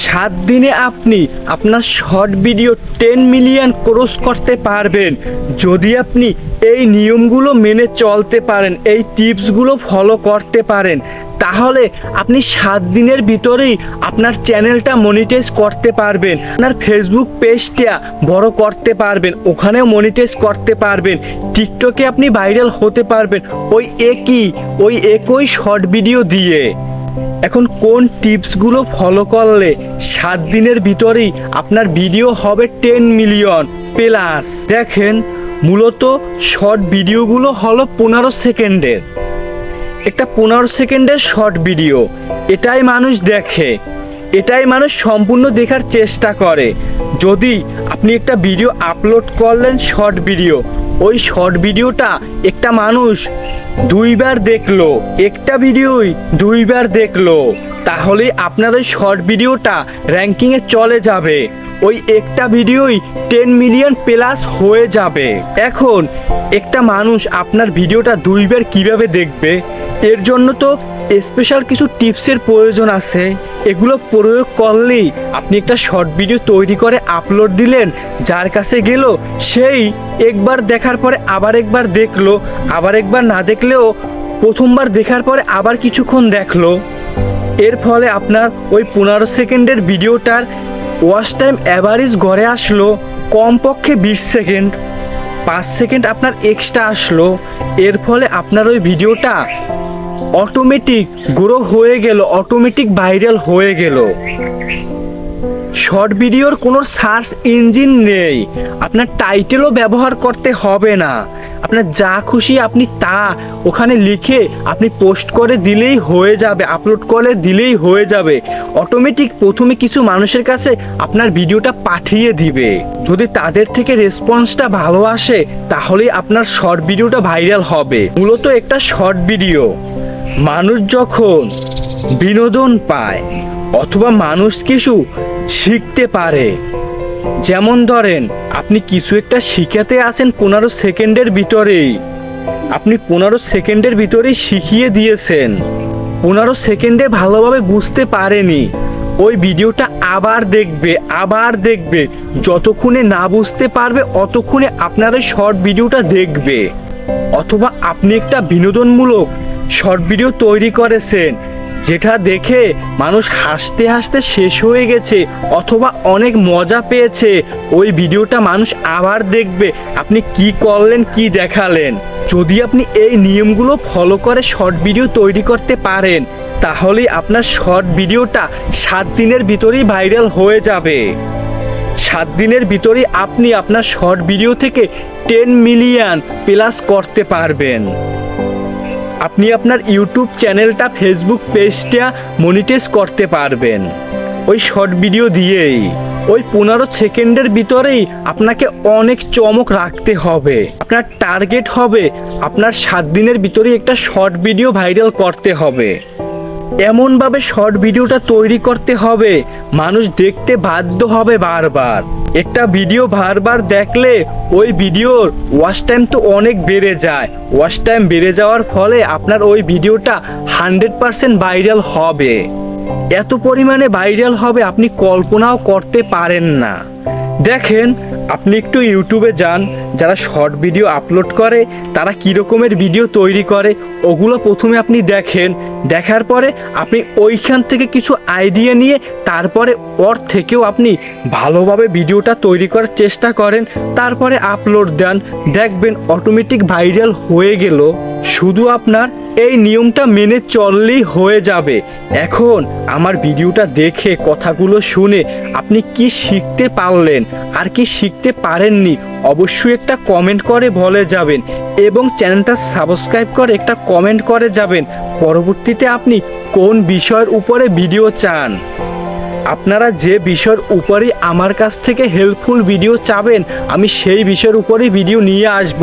7 দিনে আপনি আপনার শর্ট ভিডিও 10 মিলিয়ন ক্রস করতে পারবেন যদি আপনি এই নিয়মগুলো মেনে চলতে পারেন, এই টিপসগুলো ফলো করতে পারেন। তাহলে আপনি 7 দিনের ভিতরেই আপনার চ্যানেলটা মনিটাইজ করতে পারবেন, আপনার ফেসবুক পেজটা বড় করতে পারবেন, ওখানেও মনিটাইজ করতে পারবেন, টিকটকে আপনি ভাইরাল হতে পারবেন ওই একই শর্ট ভিডিও দিয়ে। এখন কোন টিপসগুলো ফলো করলে 7 দিনের ভিতরেই আপনার ভিডিও হবে 10 মিলিয়ন প্লাস? দেখেন, মূলত শর্ট ভিডিওগুলো হলো 15 সেকেন্ডের। একটা 15 সেকেন্ডের শর্ট ভিডিও, এটাই মানুষ দেখে, এটাই মানুষ সম্পূর্ণ দেখার চেষ্টা করে। যদি আপনি একটা ভিডিও আপলোড করলেন শর্ট ভিডিও, ওই শর্ট ভিডিওটা একটা মানুষ 2 বার দেখলো, একটা ভিডিওই 2 বার দেখলো, তাহলে আপনার ওই শর্ট ভিডিওটা র্যাঙ্কিংয়ে চলে যাবে, ওই একটা ভিডিওই 10 মিলিয়ন প্লাস হয়ে যাবে। এখন একটা মানুষ আপনার ভিডিওটা 2 বার কীভাবে দেখবে? এর জন্য তো স্পেশাল কিছু টিপসের প্রয়োজন আছে। এগুলো প্রয়োগ করলেই আপনি একটা শর্ট ভিডিও তৈরি করে আপলোড দিলেন, যার কাছে গেল সেই একবার দেখার পরে আবার একবার দেখলো, আবার একবার না দেখলেও প্রথমবার দেখার পরে আবার কিছুক্ষণ দেখলো। এর ফলে আপনার ওই 15 সেকেন্ডের ভিডিওটার ওয়াচ টাইম অ্যাভারেজ গড়ে আসলো কমপক্ষে 20 সেকেন্ড, 5 সেকেন্ড আপনার এক্সট্রা আসলো। এর ফলে আপনার ওই ভিডিওটা অটোমেটিক গ্রো হয়ে গেল, অটোমেটিক ভাইরাল হয়ে গেল। শর্ট ভিডিওর কোনো সার্চ ইঞ্জিন নেই, আপনার টাইটেলও ব্যবহার করতে হবে না, আপনার যা খুশি আপনি তা ওখানে লিখে আপনি পোস্ট করে দিলেই হয়ে যাবে, আপলোড করে দিলেই হয়ে যাবে। অটোমেটিক প্রথমে কিছু মানুষের কাছে আপনার ভিডিওটা পাঠিয়ে দিবে। যদি তাদের থেকে রেসপন্সটা ভালো আসে তাহলেই আপনার শর্ট ভিডিওটা ভাইরাল হবে। মূলত একটা শর্ট ভিডিও মানুষ যখন বিনোদন পায় অথবা মানুষ কিছু শিখতে পারে, যেমন ধরেন আপনি কিছু একটা শিখাতে আসেন 15 সেকেন্ডের ভিতরেই, আপনি 15 সেকেন্ডের ভিতরেই শিখিয়ে দিয়েছেন, 15 সেকেন্ডে ভালোভাবে বুঝতে পারেনি, ওই ভিডিওটা আবার দেখবে, যতক্ষণে না বুঝতে পারবে অতক্ষণে আপনার ওই শর্ট ভিডিওটা দেখবে। অথবা আপনি একটা বিনোদনমূলক শর্ট ভিডিও তৈরি করেছেন, যেটা দেখে মানুষ হাসতে হাসতে শেষ হয়ে গেছে অথবা অনেক মজা পেয়েছে, ওই ভিডিওটা মানুষ আবার দেখবে আপনি কি করলেন, কি দেখালেন। যদি আপনি এই নিয়মগুলো ফলো করে শর্ট ভিডিও তৈরি করতে পারেন তাহলেই আপনার শর্ট ভিডিওটা 7 দিনের ভিতরেই ভাইরাল হয়ে যাবে। 7 দিনের ভিতরেই আপনি আপনার শর্ট ভিডিও থেকে 10 মিলিয়ন প্লাস করতে পারবেন। আপনি আপনার ইউটিউব চ্যানেলটা, ফেসবুক পেজটা মনিটাইজ করতে পারবেন ওই শর্ট ভিডিও দিয়েই। ওই 15 সেকেন্ডের ভিতরেই আপনাকে অনেক চমক রাখতে হবে। আপনার টার্গেট হবে আপনার 7 দিনের ভিতরেই একটা শর্ট ভিডিও ভাইরাল করতে হবে। এমনভাবে শর্ট ভিডিওটা তৈরি করতে হবে মানুষ দেখতে বাধ্য হবে বারবার। একটা ভিডিও বারবার দেখলে ওই ভিডিওর ওয়াচ টাইম তো অনেক বেড়ে যায়, ওয়াচ টাইম বেড়ে যাওয়ার ফলে আপনার ওই ভিডিওটা 100% ভাইরাল হবে। এত পরিমাণে ভাইরাল হবে আপনি কল্পনাও করতে পারেন না। দেখেন, আপনি একটু ইউটিউবে যান, যারা শর্ট ভিডিও আপলোড করে তারা কী রকমের ভিডিও তৈরি করে ওগুলো প্রথমে আপনি দেখেন, দেখার পরে আপনি ওইখান থেকে কিছু আইডিয়া নিয়ে তারপরে ওর থেকেও আপনি ভালোভাবে ভিডিওটা তৈরি করার চেষ্টা করেন, তারপরে আপলোড দেন, দেখবেন অটোমেটিক ভাইরাল হয়ে গেল। শুধু আপনার এই নিয়মটা মেনে চললেই হয়ে যাবে। এখন আমার ভিডিওটা দেখে কথাগুলো শুনে আপনি কি শিখতে পারলেন আর কি শিখতে পারেননি অবশ্যই একটা কমেন্ট করে বলে যাবেন এবং চ্যানেলটা সাবস্ক্রাইব করে একটা কমেন্ট করে যাবেন পরবর্তীতে আপনি কোন বিষয়ের উপরে ভিডিও চান। আপনারা যে বিষয়ের উপরেই আমার কাছ থেকে হেল্পফুল ভিডিও চাবেন আমি সেই বিষয়ের উপরেই ভিডিও নিয়ে আসব।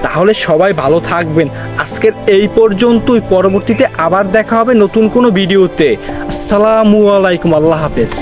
তাহলে সবাই ভালো থাকবেন। আজকের এই পর্যন্তই, পরবর্তীতে আবার দেখা হবে নতুন কোনো ভিডিওতে। আসসালামু আলাইকুম, আল্লাহ হাফেজ।